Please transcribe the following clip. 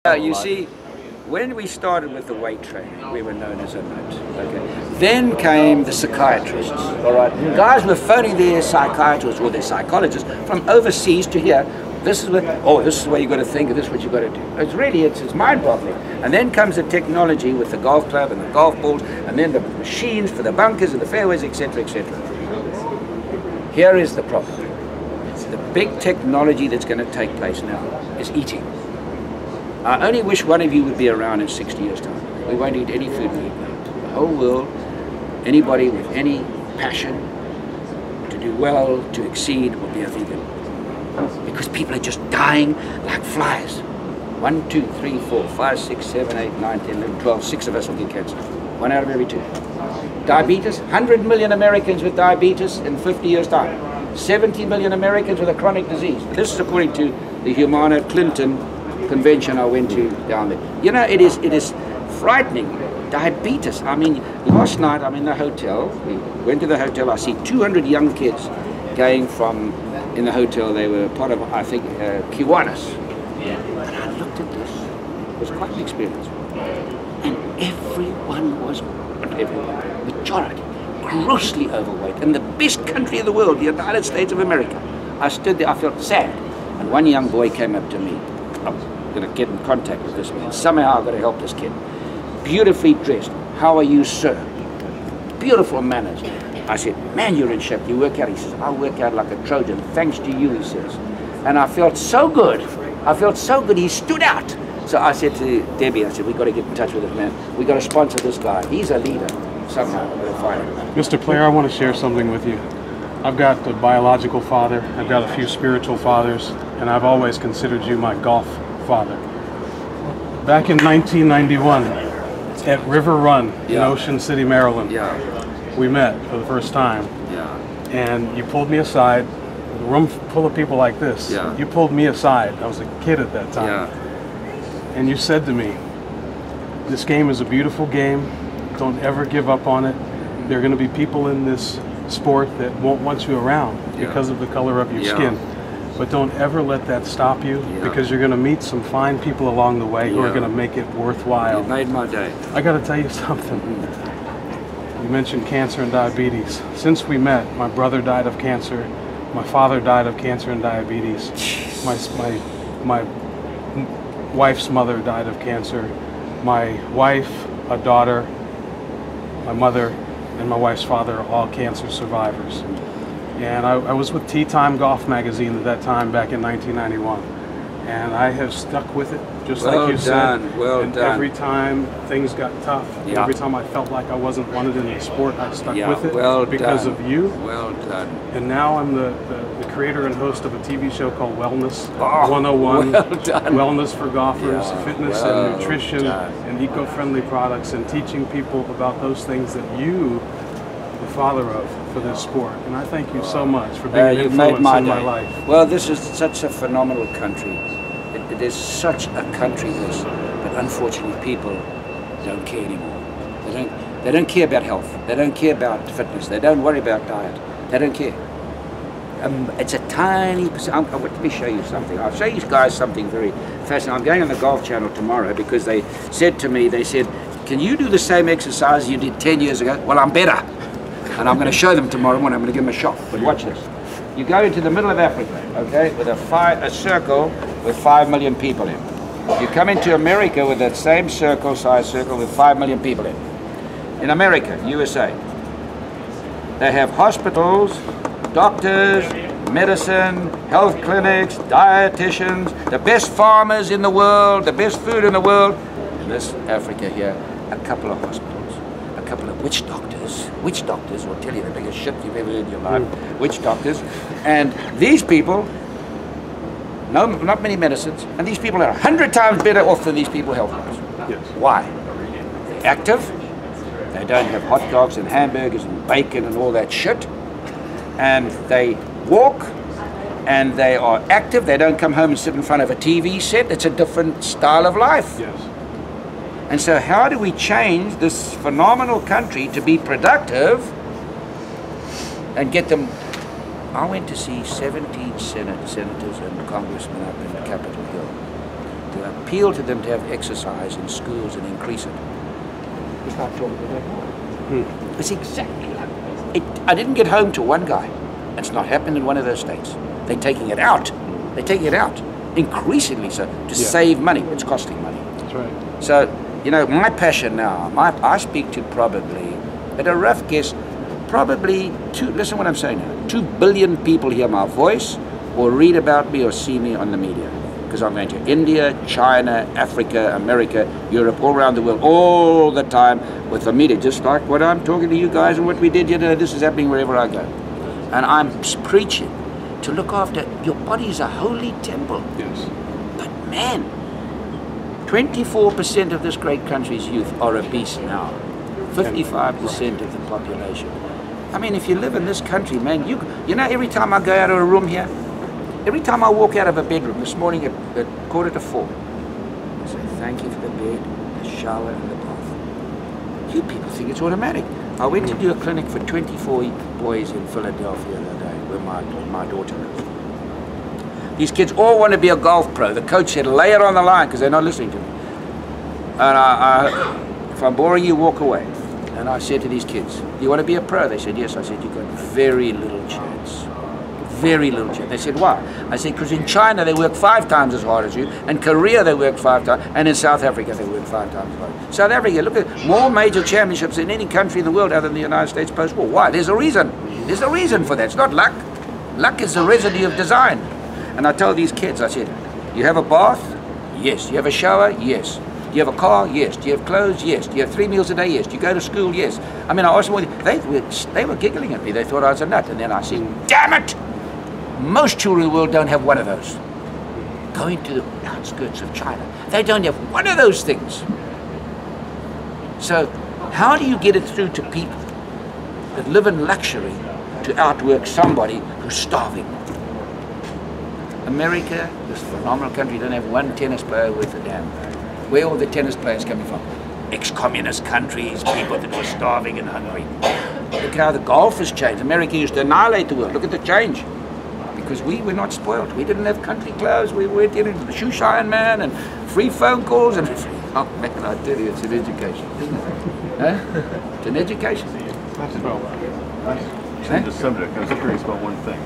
You see, when we started with the weight training, we were known as a nut. Okay. Then came the psychiatrists. All right, guys were phoning their psychiatrists or their psychologists from overseas to here. This is what. Oh, this is what you got to think. This is what you got to do. It's really, it's mind-boggling. And then comes the technology with the golf club and the golf balls, and then the machines for the bunkers and the fairways, etc., etc. Here is the problem. The big technology that's going to take place now is eating. I only wish one of you would be around in 60 years' time. We won't eat any food we eat now. The whole world, anybody with any passion to do well, to exceed, will be a vegan. Because people are just dying like flies. 1, 2, 3, 4, 5, 6, 7, 8, 9, 10, 11, 12, 6 of us will get cancer. 1 out of every 2. Diabetes, 100 million Americans with diabetes in 50 years' time. 70 million Americans with a chronic disease. This is according to the Humana Clinton convention I went to down there. You know, it is frightening. Diabetes. I mean, last night I'm in the hotel. We went to the hotel. I see 200 young kids going from, in the hotel, they were part of, I think, Kiwanis. And I looked at this. It was quite an experience. And everyone was, majority, grossly overweight. In the best country in the world, the United States of America. I stood there, I felt sad. And one young boy came up to me. I'm going to get in contact with this man. Somehow I've got to help this kid. Beautifully dressed. How are you, sir? Beautiful manners. I said, man, you're in shape. You work out. He says, I work out like a Trojan. Thanks to you, he says. And I felt so good. I felt so good. He stood out. So I said to Debbie, I said, we've got to get in touch with this man. We've got to sponsor this guy. He's a leader. Somehow we'll find him. Mr. Player, I want to share something with you. I've got a biological father. I've got a few spiritual fathers. And I've always considered you my golf father. Back in 1991, at River Run in Ocean City, Maryland, we met for the first time. And you pulled me aside, a room full of people like this. You pulled me aside. I was a kid at that time. And you said to me, this game is a beautiful game. Don't ever give up on it. There are going to be people in this sport that won't want you around because of the color of your skin. But don't ever let that stop you, because you're going to meet some fine people along the way who are going to make it worthwhile. You made my day. I got to tell you something. You mentioned cancer and diabetes. Since we met, my brother died of cancer. My father died of cancer and diabetes. My wife's mother died of cancer. My wife, a daughter, my mother, and my wife's father are all cancer survivors. And I was with Tea Time Golf magazine at that time, back in 1991. And I have stuck with it, just like you said. Well done. Every time things got tough, every time I felt like I wasn't wanted in the sport, I stuck with it because of you. Well done. And now I'm the creator and host of a TV show called Wellness 101. Wellness for golfers, fitness and nutrition and eco-friendly products, and teaching people about those things that you, the father of, for this sport. And I thank you so much for being an influence in my life. Well, this is such a phenomenal country. It is such a country, this, but unfortunately people don't care anymore. They don't care about health. They don't care about fitness. They don't worry about diet. They don't care. It's a tiny percent. Let me show you something. I'll show you guys something very fascinating. I'm going on the Golf Channel tomorrow because they said to me, can you do the same exercise you did 10 years ago? Well, I'm better. And I'm going to show them tomorrow when I'm going to give them a shot. But watch this. You go into the middle of Africa, okay, with a circle with 5 million people in. You come into America with that same size circle with 5 million people in. In America, USA, they have hospitals, doctors, medicine, health clinics, dietitians, the best farmers in the world, the best food in the world. In this Africa here, a couple of hospitals, a couple of witch doctors. Witch doctors will tell you the biggest shit you've ever heard in your life. Witch doctors. And these people, not many medicines, and these people are 100 times better off than these people health-wise. Why? They're active. They don't have hot dogs and hamburgers and bacon and all that shit. And they walk, and they are active. They don't come home and sit in front of a TV set. It's a different style of life. And so how do we change this phenomenal country to be productive and get them? I went to see 17 senators and congressmen up in Capitol Hill. They are appeal to them to have exercise in schools and increase it. We start talking to them. It's exactly like it. I didn't get home to one guy. It's not happened in one of those states. They're taking it out. They're taking it out. Increasingly so, to save money. It's costing money. That's right. So, you know, my passion now, I speak to probably, at a rough guess, probably listen what I'm saying now, 2 billion people hear my voice or read about me or see me on the media. Because I'm going to India, China, Africa, America, Europe, all around the world, all the time with the media, just like what I'm talking to you guys and what we did yesterday. This is happening wherever I go. And I'm preaching to look after, your body is a holy temple. Yes. But man, 24% of this great country's youth are obese now. 55% of the population. I mean, if you live in this country, man, you know, every time I go out of a room here, every time I walk out of a bedroom, this morning at 3:45, I say, thank you for the bed, the shower, and the bath. You people think it's automatic. I went to do a clinic for 24 boys in Philadelphia the other day, where my daughter lives. These kids all want to be a golf pro. The coach said, lay it on the line, because they're not listening to me. And if I'm boring you, walk away. And I said to these kids, do you want to be a pro? They said, yes. I said, you've got very little chance. Very little chance. They said, why? I said, because in China they work 5 times as hard as you, in Korea they work 5 times, and in South Africa they work 5 times as hard. South Africa, look at more major championships than any country in the world other than the United States post-war. Why? There's a reason. There's a reason for that. It's not luck. Luck is the residue of design. And I told these kids, I said, you have a bath? Yes. You have a shower? Yes. Do you have a car? Yes. Do you have clothes? Yes. Do you have 3 meals a day? Yes. Do you go to school? Yes. I mean, I asked them, they were giggling at me. They thought I was a nut. And then I said, damn it! Most children in the world don't have one of those. Going to the outskirts of China, they don't have one of those things. So how do you get it through to people that live in luxury to outwork somebody who's starving? America, this phenomenal country, don't have one tennis player worth a damn. Where are all the tennis players coming from? Ex-communist countries, people that were starving and hungry. Look how the golf has changed. America used to annihilate the world. Look at the change. Because we were not spoiled. We didn't have country clubs. We went into the shoe shine man and free phone calls and oh man, I tell you, it's an education, isn't it? Huh? It's an education. Change the subject. I was curious about one thing.